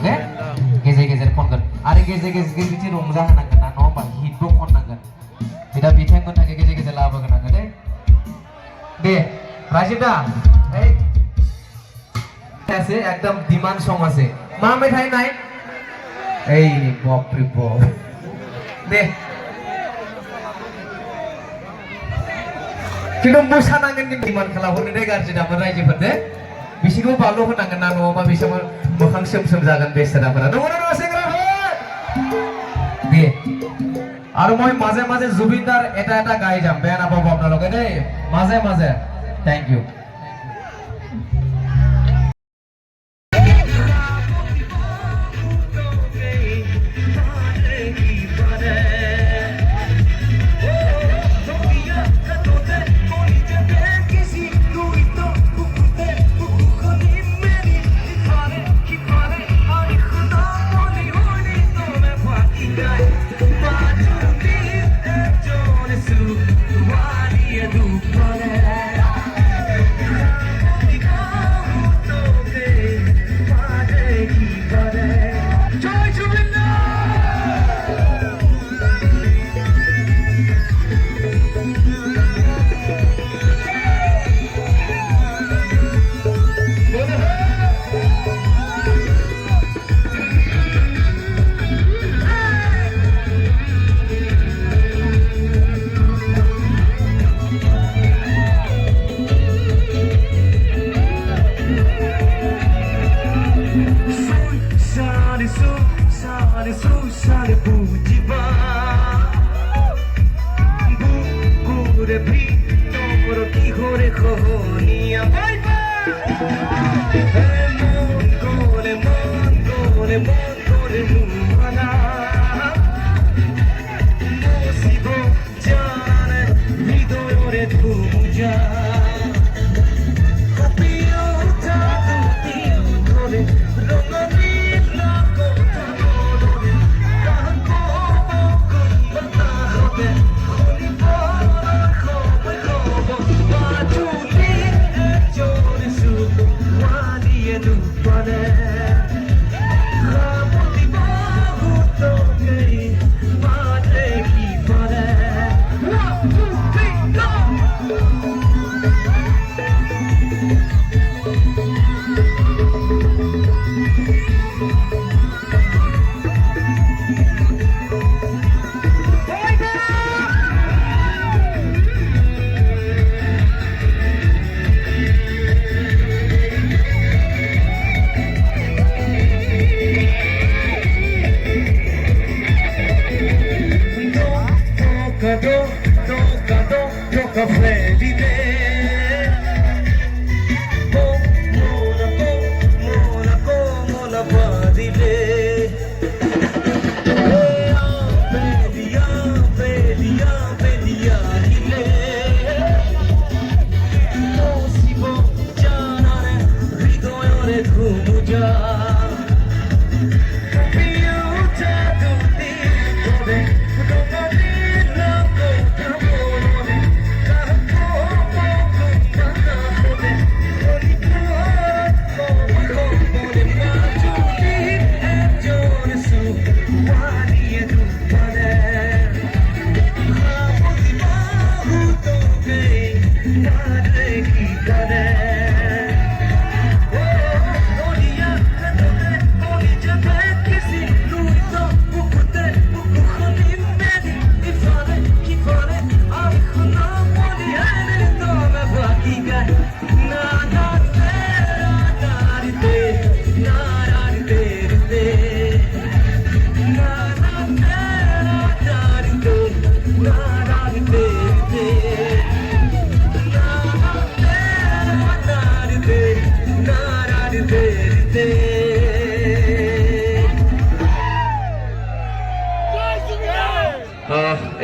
ge gejer gejer खनगोन आरो गेजेर गेजेर बिदि रंजा होनांगोन ना नङा होमबा हिटबो खननांगोन बिदा बिथांमोन थाखाय गेजेर गेजेर लाबोगोनांगोन दे राजिदा এই আছে একদম ডিমান্ড সং আছে মা মেঠাই নাই এই বাপ রে বাপ দে কিন্তু मोसानांगोन কিন্তু ডিমান্ড खालामहरनो दे गाज्रि दामोन रायजोफोर दे बिसोरखौ बालु होनांगोन ना नङाबा बिसोर मोखां सोम सोम जागोन बेसाराफोरा नंगौना नङा सेंग्राफोर दे আৰু মই মাজে মাজে জুবিনদাৰ এটা এটা গাই যাম বেয়া নাপাব আপোনালোকে দেই মাজে মাজে থ্যাংক ইউ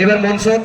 এবার মঞ্চত